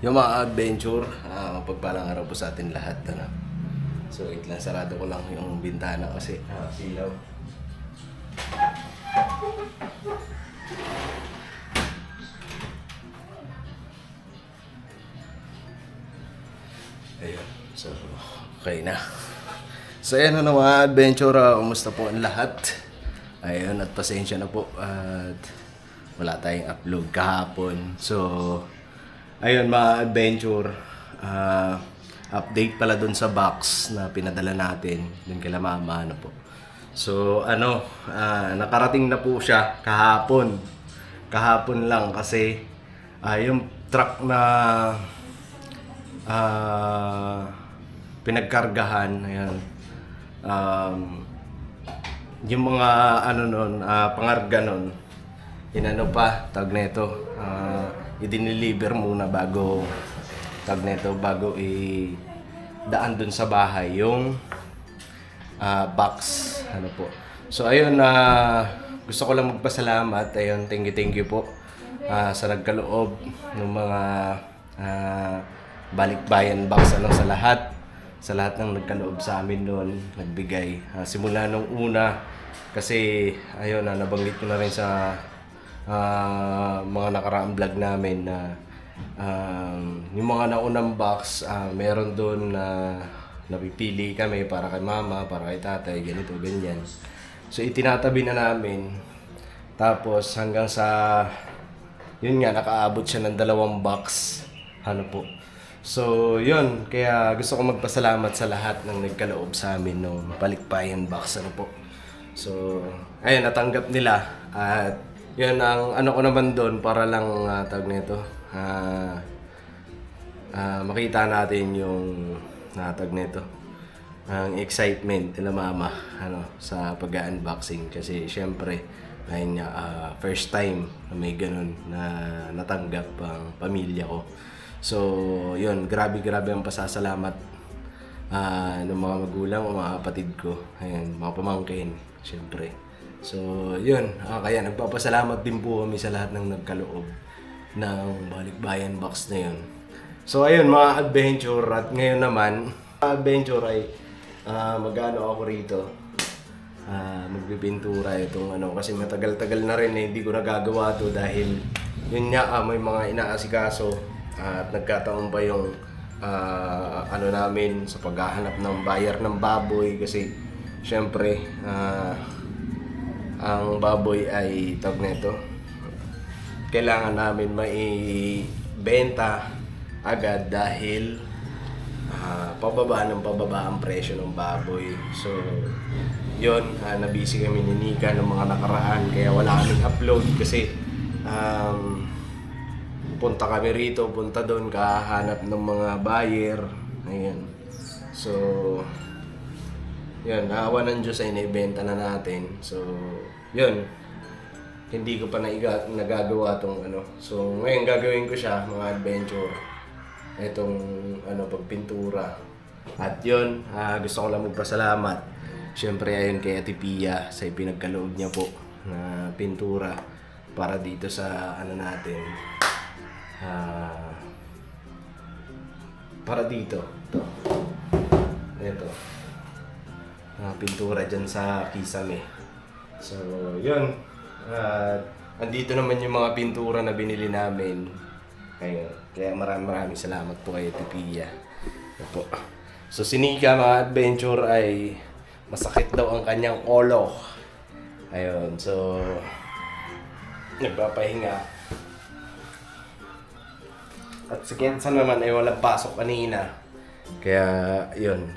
Yung mga adventure, mapagpalang araw po sa atin lahat. Ano? So, wait lang, sarado ko lang yung bintana kasi silaw. Ayun. So, okay na. So, ayan na mga adventure. Kumusta po ang lahat? Ayun, at pasensya na po. At wala tayong upload kahapon. So, ayun mga adventure. Update pala dun sa box na pinadala natin. Dun kila mama, ano po. So, nakarating na po siya kahapon. Kahapon lang kasi yung truck na pinagkargahan, ayan. Yung mga pangarga nun, inano pa, tag neto, i-deliver muna bago bago i-daan dun sa bahay yung box, ano po. So ayun, gusto ko lang magpasalamat, ayun, thank you po sa nagkaloob ng mga balikbayan box, sa lahat ng nagkaloob sa amin noon, nagbigay. Simula nung una, kasi ayun, nabanggit ko na rin sa mga nakaraang vlog namin na yung mga naunang box, meron doon na napipili kami para kay mama, para kay tatay, ganito, ganyan. So itinatabi na namin. Tapos hanggang sa, yun nga, nakaabot siya ng 2 box. Ano po. So, yun. Kaya gusto ko magpasalamat sa lahat ng nagkaloob sa amin ng balikbayan box. Ano po. So, ayun, natanggap nila. At yun, ang ano ko naman doon para lang tawag nito. Makita natin yung tawag nito. Ang excitement nila mama sa pag-unboxing. Kasi syempre, ayun nga, first time na may ganun na natanggap ang pamilya ko. So, yun, grabe ang pasasalamat ng mga magulang o mga kapatid ko. Ayan, mga pamangkin, syempre. So, yun, kaya nagpapasalamat din po kami sa lahat ng nagkaloob ng balikbayan box na yun. So, ayun, mga adventure. At ngayon naman, adventure ay mag-ano ako rito. Magbibintura itong kasi matagal-tagal na rin hindi ko nagagawa to dahil yun nga, may mga inaasikaso. At nagkataon pa yung namin sa paghahanap ng buyer ng baboy kasi syempre ang baboy ay tawag nito, kailangan namin maibenta agad dahil pababa ang presyo ng baboy. So yun, nabisi kami ni Nika ng mga nakaraan kaya wala kaming upload kasi punta kami rito, punta doon, kahanap ng mga buyer. Ayan. So, yun, naawa ng Diyos ay naibenta na natin. So, yun. Hindi ko pa nagagawa tong So, ngayon gagawin ko siya, mga adventure. Itong pagpintura. At yun, gusto ko lang magpasalamat. Siyempre, ayun kay Ate Pia sa ipinagkaloob niya po na pintura para dito sa natin. Para dito ito pintura dyan sa kisame. So yun, andito naman yung mga pintura na binili namin. Ayun, kaya maraming salamat po kay Pia po. So si Nika, mga adventure, ay masakit daw ang kanyang ulo. Ayun, so nagpapahinga. At si Kenza naman ay walang pasok kanina. Kaya, yun.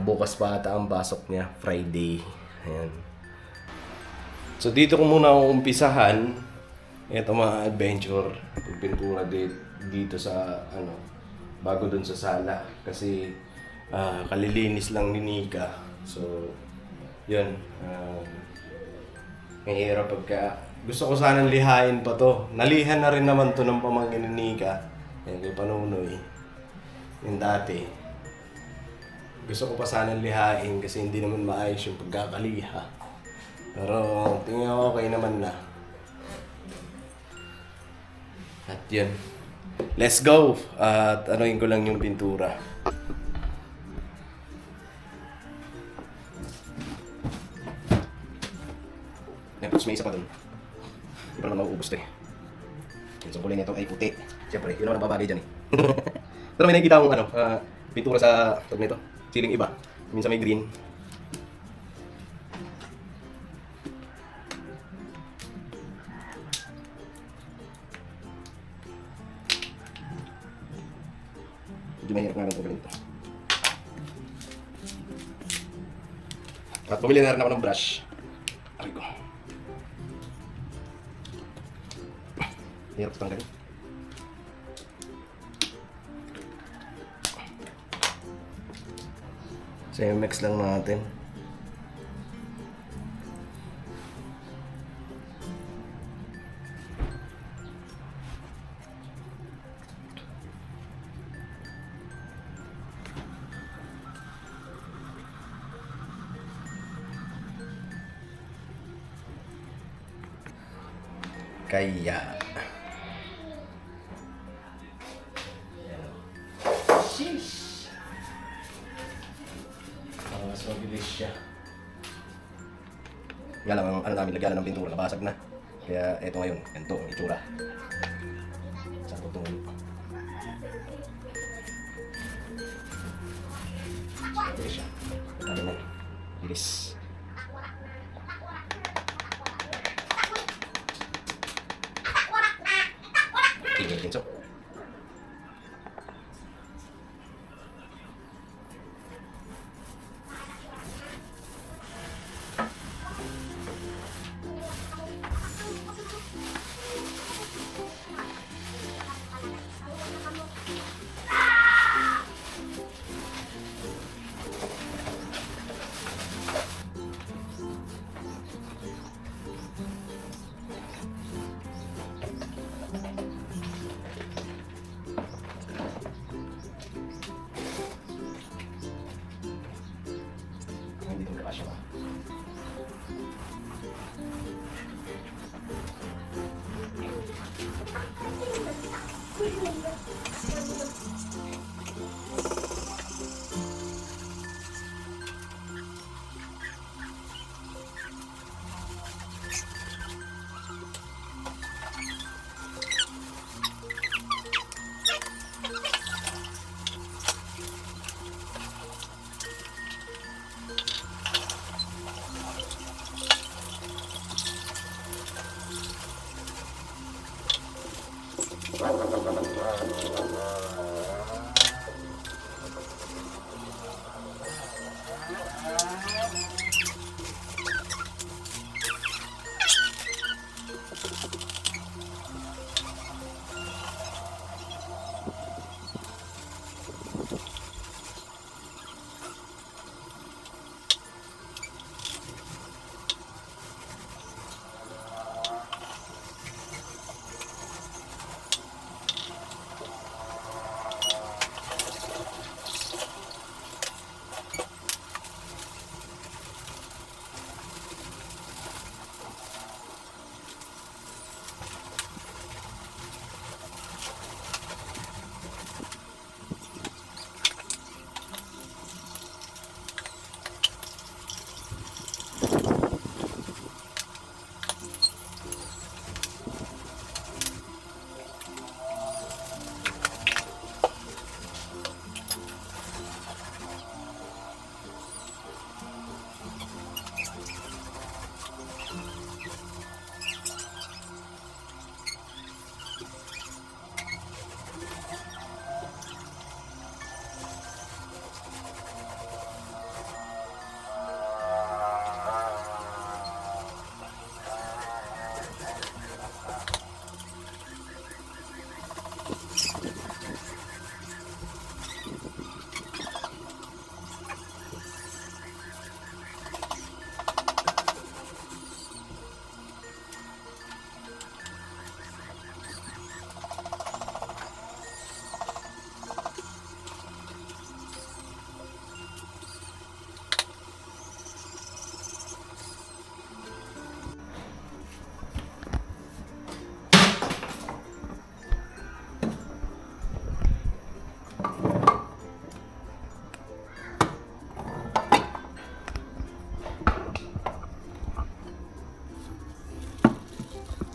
Bukas pa ata ang pasok niya. Friday. Ayan. So, dito ko muna umpisahan. Ito mga adventure. Pagpintura dito sa, bago dun sa sala. Kasi, kalilinis lang ni Nika. So, yun. Mahirap pagka gusto ko sanang lihain pa to. Nalihan na rin naman to ng pamangkin ni Nika. Yan kay Panunoy. Yung dati. Gusto ko pa sanang lihain kasi hindi naman maayos yung pagkakaliha. Pero tingin ko okay naman na. At yun. let's go! At anuin ko lang yung pintura. Yan, tapos may isa pa dun. Hindi pa naman mauubos to eh. So, kulay nito ay puti. Siyempre, yun naman ang babagay dyan eh. Pero may nakikita akong pintura sa tag nito. Siling iba. Minsan may green. Medyo mahirap nga lang pagawin ito. At bumili na rin ako ng brush. Aray ko. Hirap ito tanggalin. So, mix lang natin. Kaya sheesh. Mas mabilis siya. Nga lang, ang ano namin, lagyan na ng pintura, nabasag na. Kaya eto ngayon, ganito ang itsura. Sa tutungo. Mabilis siya. Ano na, bilis. Tingin din so. Hindi ko na siya.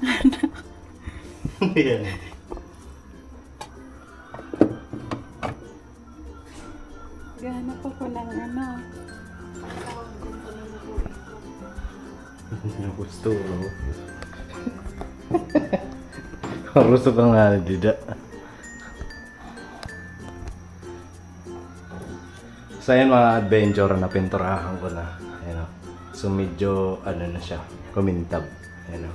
Yan. Gahanap ako ng ano. Yung gusto ko. Gusto ka nga dida. So yan mga adventure na pinturahan ko na. Ayan o. So medyo ano na siya. Kumintab. Ayan o.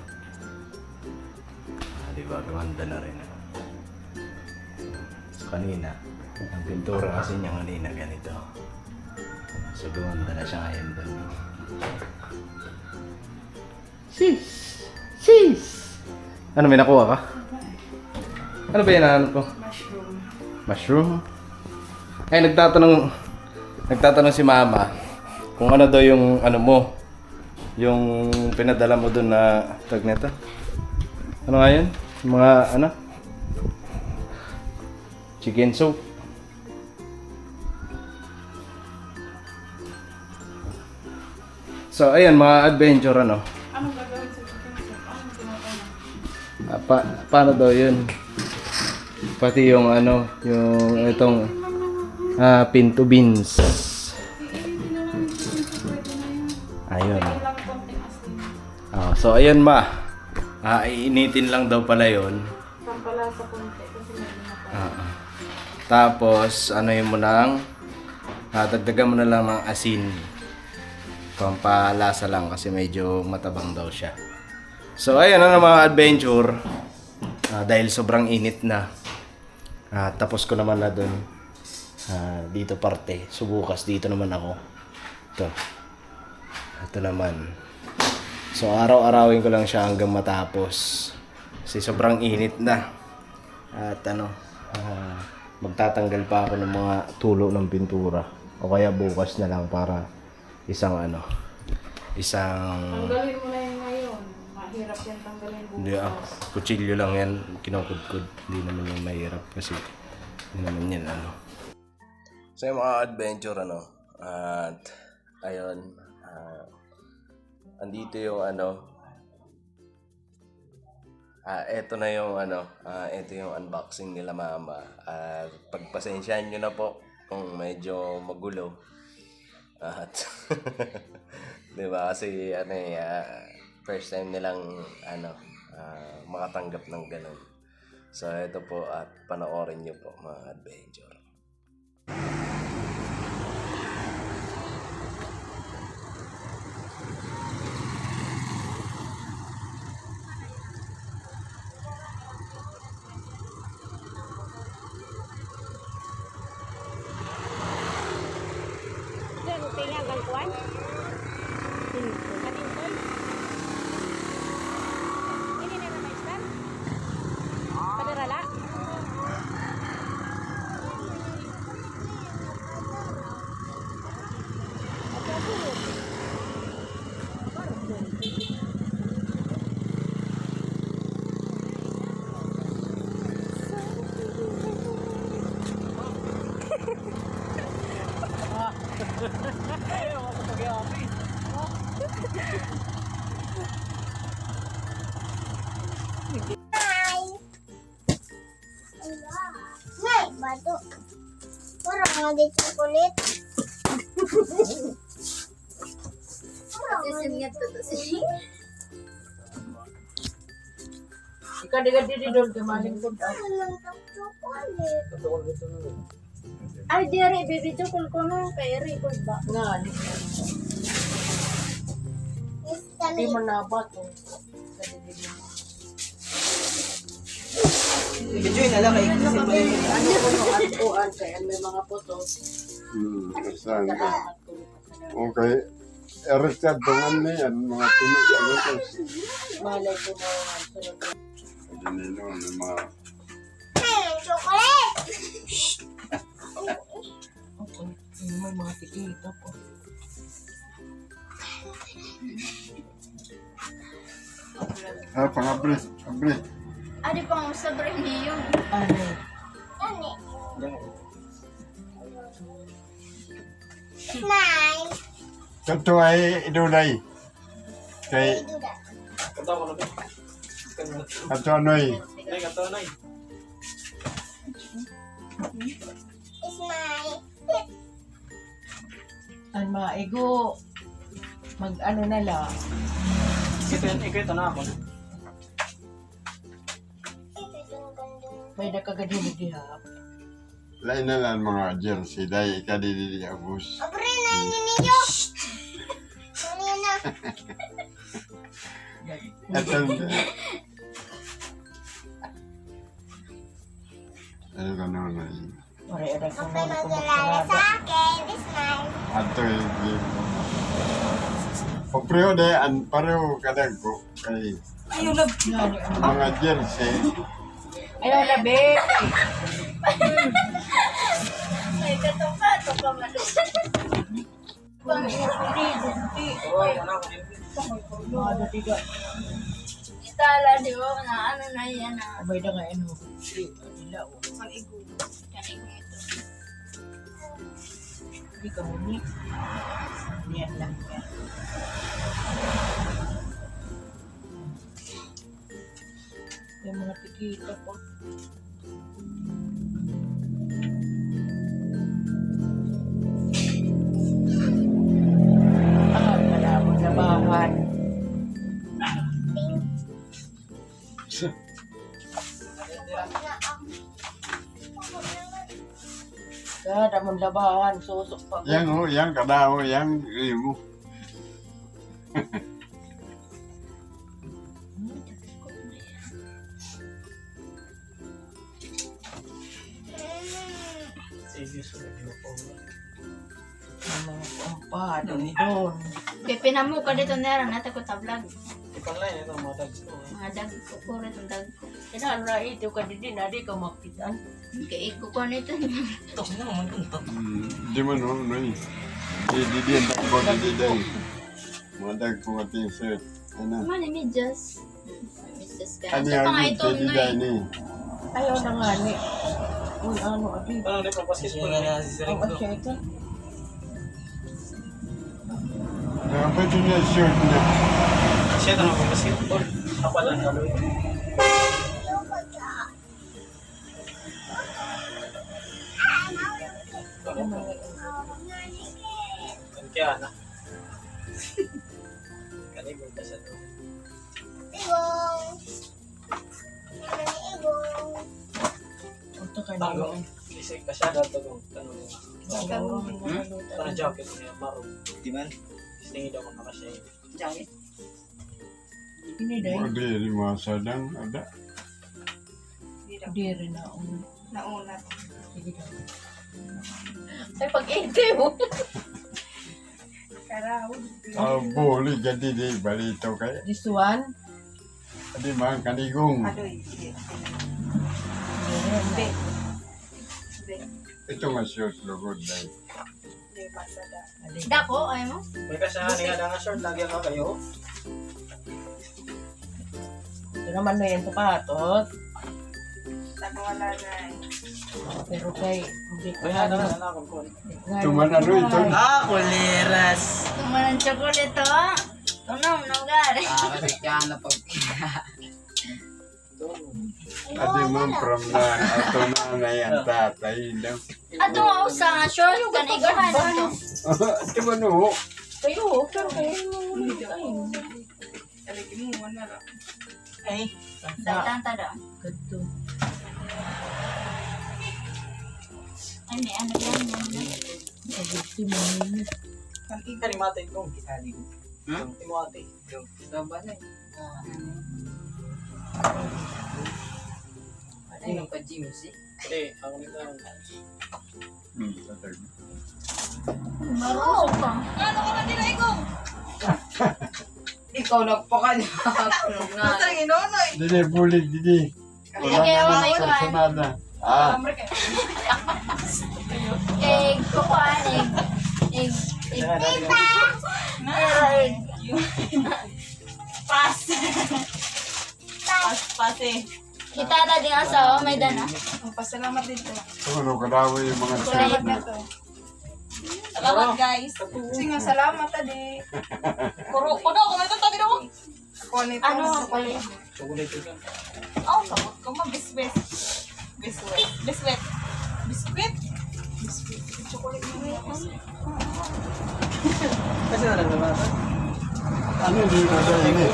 Diba? Gumanda na rin. So kanina. Ang pintura kasi niya kanina ganito. So gumanda na siya ngayon doon. Sis! Sis! Ano, may nakuha ka? Ano ba yan ko? Mushroom. Mushroom? Ay, nagtatanong si mama kung ano daw yung ano mo. Yung pinadala mo doon na tag nito. Ano nga yun? Mga ano? Chicken soup. So, ayan, mga adventure ano. Anong gagawin sa chicken soup? Anong tinatawag? Paano daw yun? Pati yung ano, yung itong pinto beans. Ayun. Lang konting asin. So ayan ma. Iinitin lang daw pala yun. Pampalasa konti kasi may ginagawa. Tapos ano yun mo nang dagdagan mo na lang ng asin. Pampalasa lang kasi medyo matabang daw siya. So ayan na mga adventure. Dahil sobrang init na. Tapos ko naman na dun. Dito parte. Subukas dito naman ako. Ito naman. So araw-arawin ko lang siya hanggang matapos. Kasi sobrang init na. At magtatanggal pa ako ng mga tulo ng pintura. O kaya bukas na lang para isang Tanggalin mo na yun ngayon. Mahirap yan tanggalin bukas. Hindi kutsilyo lang yan, kinukudkud. Hindi naman yung mahirap kasi hindi naman yan So yung mga adventure at ayun, andito yung eto na yung eto yung unboxing nila mama. Pagpasensyahan nyo na po kung medyo magulo. At diba kasi first time nilang makatanggap ng ganun. So ito po at panoorin nyo po mga adventure. Bato. Parang nga di chocolate. Sisimyat to siya. Ika-diga di doon kamaling po. Ay, diri, baby chocolate ko no. Kaya record ba? Nga, di mo na ba to? Enjoy na lang kayo kasi may Ano ko no, atuan kaya may mga photos. Saan ka? Okay. Richard, tungan na yan. Mga pinusalutos. Malay ko na sunod. Ganino, may mga... Chocolate! Okay, may mga tikita po. Pang-abri. Abri. Adi pang sabre niyo. Ano? Ani. Nine. Kanto ay idulay. Kay... Ato ano'y. Ang mga ego, mag-ano na lang. Ito na ako. May nakagadinig dihap. Lain na lang mga jersey. Dahil ikadidili abus. Ato ano ka naman na yun? Mare-aray ko na ako magsarada. Ato yung papreho de, pareho kadag ko kay Ngani, ano? mga jersey. Ayaw labi. Ay, kato-kato ka man. Mga datiga. Itala, di ba? Na ano na yan ah. Abay na nga ano. Ilaw. Kanigo ito. Hindi ka muni. Yan lang yan. Yung mga tikita ko. Ah, malabot na bahan. Kada mong labahan, susok pa ko. Yang ho, yang kadaho, yang imo. Ang mga kumpado doon. Pipinamu ka dito nera na ko ta vlog. Ipanlay ito mga tags ko. Mga dag ko ko rin ang dag ko. Kinala ito ka din, hindi ka makitan. Kaya ko ko nito. Di man ho, no eh. Di ang tagpo, di day. Mga tagpo at yung shirt. Ano? Mani medyas. Medyas ka. Ano Sa pang yung itom di no day eh. ni? Ayaw na nga ni. Uy, ano, abi. Parang nagpapasketball na si Ang Sariko. asya ito. Dapat yun yung shirt na. Siya na nagpapasketball. Ako lang galoy. Yung mga Kaya na. Kanigol ka siya doon. ito ka Tango. na. Isig ka siya dato kung tanong mo. Tango. Parang jacket niya, maroon. Di man? Istingin daw kung nakasya yun. Jacket? Ini day. O di mga sadang, ada. Di rin na. Nauna. Sige daw. Ay pag-intay mo. Karaw. Boli, jadi di balito kaya. This one. Adi mga kanigong. Ito nga shirt lugod na yun. Dako ay mo. May kasyahan nga na nga short, lagyan ka kayo. Ito naman na yan sapatos. Dako wala na. Pero kay, hindi ko Kaya na. na akong kon. Tuman ano ito? Kuliras! Tumanan chocolate to. Tunom na gari. Kasi kaya na pag... Adi man from na ato na yan tatay daw. Ato nga usa nga short kanigahan to. Adi man ho. Kayo, pero kayo. Ay, Datan ta daw. Ganto. Ay may ano yan. Gusto mo yun. kalimata itong kisali ko. Timoate. Saba na Ano ka, James eh? Hindi, ako nito lang. Tatay. Marusok ka. Ikaw nagpakanya. Dili bulig dili. Kaya wala ikaw ay. Sunada. Ah, Egg kukuan egg. Pas. Pas eh. Kita ta ding asawa may dana. Pasalamat dito. ano kadawa yung mga shirt na. Salamat guys. Sige, salamat adi. Kuro ko daw, kung ito tabi daw. Ano pala? Chocolate yun. Oh, sabot ko mo. Biswit. Biswit. Biswit. Biskwit. Biskwit. Chocolate mo yan. Kasi nalalaman. Ano hindi ko sa ini?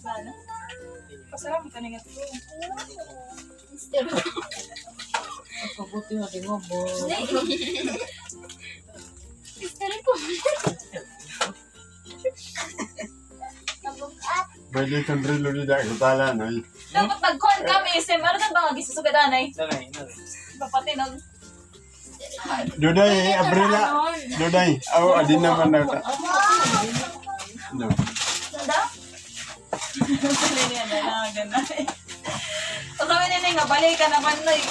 Sana. Pasalamat ka nga ito. Still. Kabuti natin mo, bo. Still ko. Pwede kang rilo di dahil kutala na. Dapat nag-call kami. Sim, ano na ba nga gisusugadanay? Nanay. Papatinog. Duday, Abrila. Duday. Aw, adin naman na. No. Nanda? Sali niya na ganay. Sabi nila nga, balik ka naman na eh.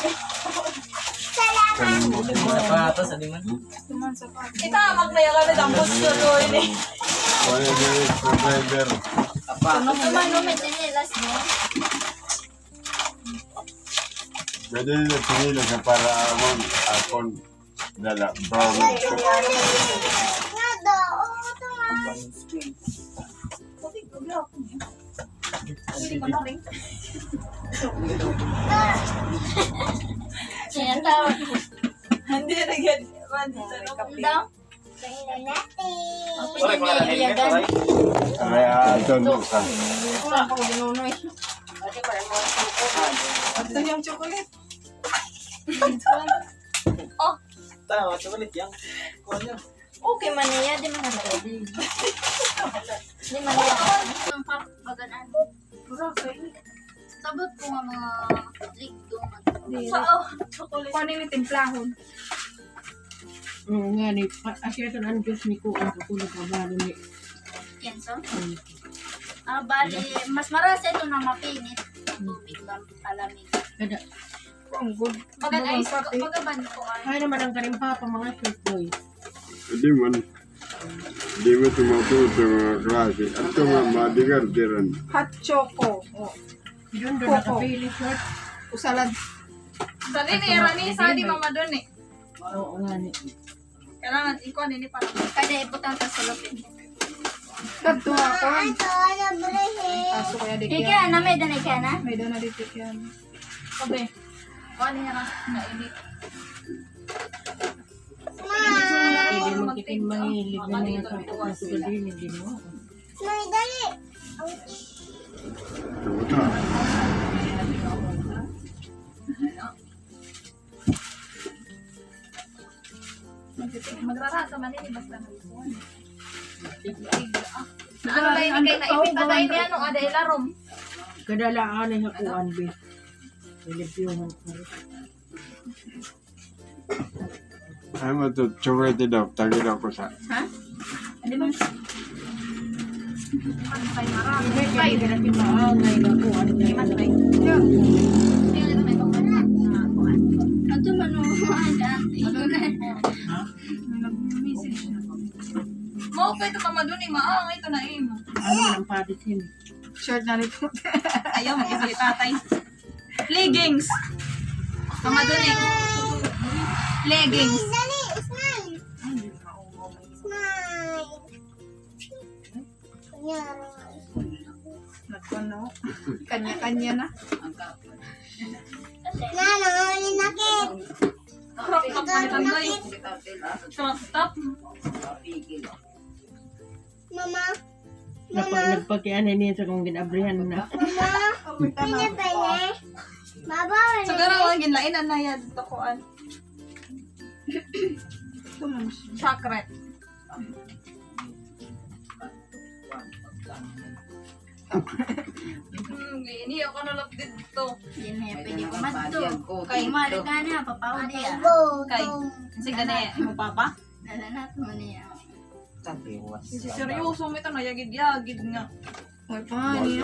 Sapatos, di man. Kita, magnayalan na ang gusto doon eh. Pwede din screwdriver. Sapatos. Tumano may dinilas mo. Pwede din pinili ka para amon akon dala. Brown. Hindi ko na rin. Siya tawag. Hindi na yan. Daw. Sorry, ko na helmet. Sorry. Kaya aton ka. Wala ko ginunoy. Ito yung chocolate. Tara, chocolate yan. Kuha niyo. Okay man niya, di man pwede. Di man niya. Ang pagbagaan. Sabot ko nga mga ligdo. Chocolate. Kung ano yung timplahon. Oo nga ni. Asya ito ang Diyos ni ko. Ang kakulog na balo ni. Yan so. Bali, mas maras ito na mapinit. Tubig ba palamig. Kada. Ang good. Pagaban ko ay. Kaya naman ang karimpapa mga short boy. Hindi man. Hindi mo tumutulog sa mga klase. At ito mga madigar diran. Hot choco. Doon Coco. nakapili short. Usalad. Dali ni Rani, sa di mama doon eh. Oo nga ni. Kailangan ikaw nini para. Kada iputang sa sulupin. Kadto ako. Aso kaya di Kaya na may danay ka na. May doon na dito yan. Sabi. Kuha niya na nainit. Ah. Pwede mo kitin mahilig na mga kasugadin. Hindi mo. Ito. Magrarasa man ini basta na. Ano ba yun kay naipit pa tayo niya nung aday larom. Kadalaan ay hakuan be. Pilipiyuhan ko. Ay mo ito, chocolate daw. Tagin ako sa. Ano ba? May kaya ka natin maangay na kuan. Ito man o dati. Mo pa ito mama doon eh. Maangay ito na eh. Ano man ang padisin? Short na rito. Ayaw, mag-isali tatay. Leggings. Mama doon eh. Leggings. Nagkano. Kanya-kanya na. Crop top na ito doy. Crop top. Nagpakianay niya sa kong ginabrihan na. So, gano'n ang ginlainan na yan. Ito koan. Chocolate. Ini ako nalap dito. Yan na pwede ko madto. Kay mali ka na, papaw niya. Kay, kasi gani, mo papa? Nalanat mo niya. Kasi seryoso mo ito, nayagid-yagid nga. May pangani.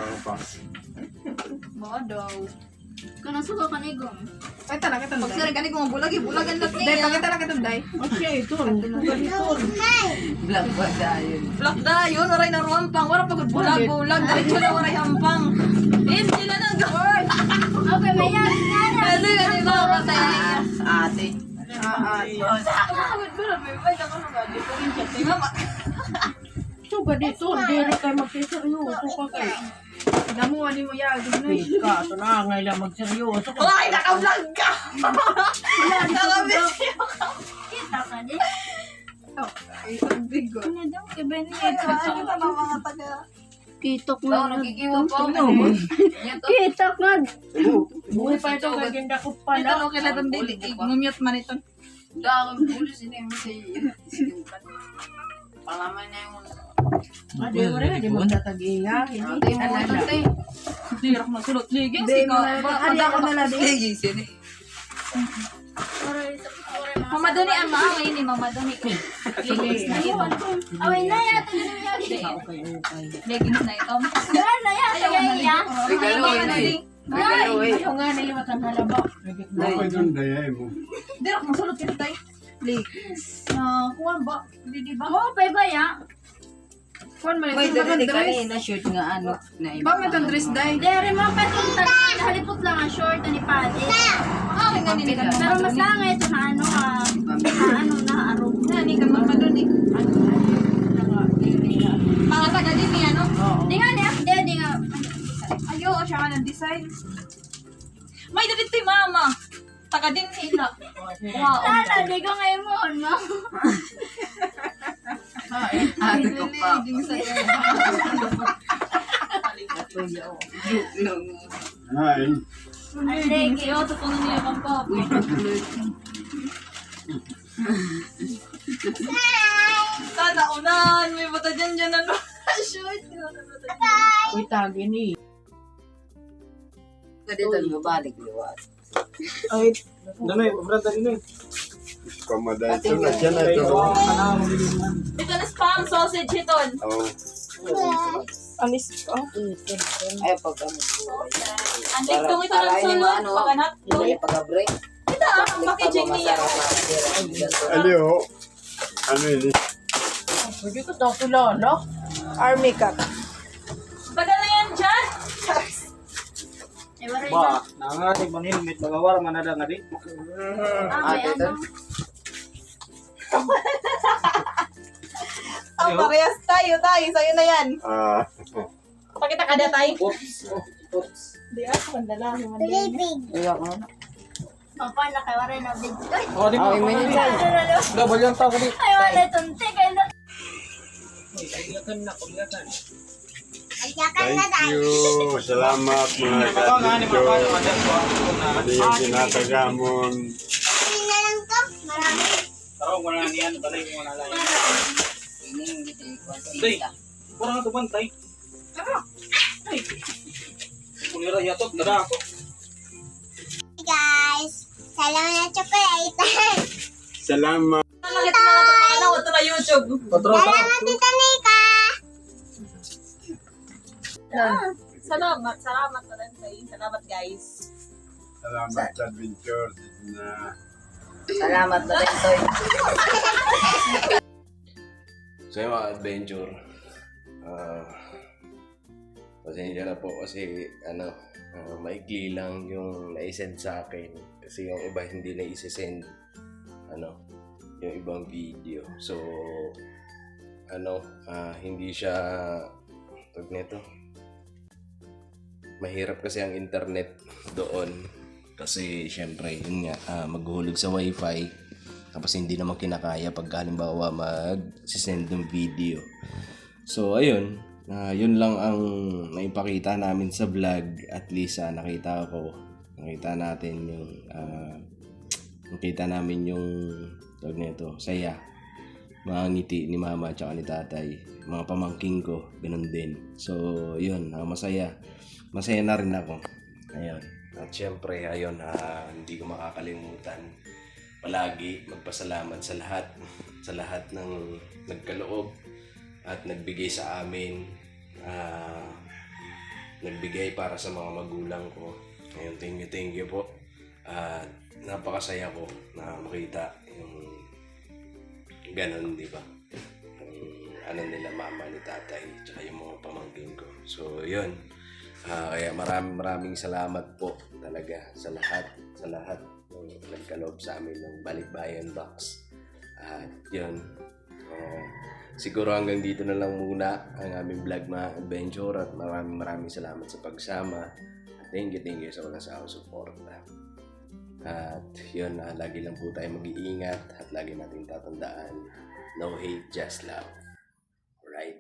Ba daw. Kung nasuko ka ni Gong. Ay, talaga ito, Pag Day. sari gani kung bulag, bulagan lang Day, niya. pakita lang ito, Day. Okay, ito. Ganito. Black dayon, waray na ruwampang, wala pagod bulag-bulag, diretso na waray hampang. Hindi na nag-gawin. Okay, may yan. Kasi ganito, matay. Ate. May bata ko naman. Di ko rin siya. Tay, mama. Suga dito, diri kayo magsiseryoso ka kayo. Damuhan ni mo yagin na. Ka, ito na, ngayon lang magseryoso ka. Ay, naka-vlog ka! Nakabis Kita ka din. Ay, ang bigo. Ano daw? Iba niya. Ano ka ba mga taga? Kitok Oo, na. nagigiwa pa ako. Kitok na. Buhay pa ito, gaganda ko Ito, pala. okay na itong dili. Ngumute man ito. Dahil pulis ini mo si palaman niya yung Adi mo rin, di mo tatagiya. Hindi ano na tay. Lirak na sulot. Liging, Hindi mo sika. na. Adi ako na lang. Sige sini. Mama Doni ang maaway ni Mama Doni. Leggings na ito. Away na yata din niya. Okay. Leggings na ito. Yan na yata niya. Regalo ini. Regalo eh. Ayaw nga na yung matang halaba. Ako doon dayay mo. Dirak mo sulot ito tayo. Leggings. Kuha ba? Hindi ba? Oo, pa ba ya? Kuan man May ito dali dress. kanina shoot nga ano na iba. Ba man itong dress day? Dere mo pa itong halipot lang ang short ni Paddy. Ah, nga nini ka Pero mas lang ito na ano na arog. Nani ka Mama Doni. Mga taga din niya, no? Di nga niya, di nga. Ayo, siya ka ng design. May dalit tayo, Mama. Taga din nila. Wow. Sana, di ko ngayon mo, no? Ate ko pa. Ay, Leggings. Yo, tutunan niya kang pop. Sana unahan. May bata dyan ano. Shoot. Uy, tagi ni. Dito mo balik liwat. Ay, dami, brother din eh. pamaday ito na siya na ito. Ito na spam sausage iton. Oh, Ay pag ano. Ang ligtong ito ng sulod. Pagkanat. Hindi pag-break. Ito ang packaging niya. aliyo. Ano yun? Pwede ko ito kilala. Army cut. Padala yan dyan. Eh, wala Ba, nangati man helmet bagawara man ada ngadi. may ano. Ang parehas tayo. Sa'yo na yan. Ah, Pakita ka na tayo. Oops. Di ako, mandala. Iyak mo. Papa, nakawara na big. Ay, Oh, di mo. Ay, may nilay. Double yung tao ko di. ay, wala tunti. Kaya na. thank you. Salamat mga kapityo. Ano yung tinatagamon. Tarong wala niyan, balay mo na lang. Ini hindi ko Day, kurang ito bantay. Ay. Kunira yatot, dada ako. Guys, salamat na chocolate. Salamat. Nakita mo na itong mga nawad na YouTube. Salamat Tita Nika. Salamat na lang sa'yo. Salamat guys. Salamat sa adventure. Na Salamat na rin to. So yung mga adventure, pasensya na po kasi maikli lang yung naisend sa akin kasi yung iba hindi na isesend yung ibang video. So hindi siya tawag nito. Mahirap kasi ang internet doon kasi syempre yun nga maghuhulog sa wifi tapos hindi naman kinakaya pag halimbawa mag-send ng video. So ayun, yun lang ang naipakita namin sa vlog. At least nakita namin yung tawag nito, saya. Mga ngiti ni mama at ni tatay, mga pamangking ko, ganun din. So yun, masaya na rin ako. Ayun. At syempre, ayun, hindi ko makakalimutan palagi magpasalamat sa lahat ng nagkaloob at nagbigay sa amin, nagbigay para sa mga magulang ko. Ayun, thank you po. At napakasaya ko na makita yung ganon, di ba? Yung nila mama ni tatay tsaka yung mga pamangkin ko. So yun, kaya maraming salamat po talaga sa lahat ng nagkaloob sa amin ng Balikbayan Box. At yun, siguro hanggang dito na lang muna ang aming vlog mga adventure at maraming salamat sa pagsama. At thank you sa walang sawang suporta. At yun, lagi lang po tayo mag-iingat at lagi natin tatandaan, no hate, just love. Right?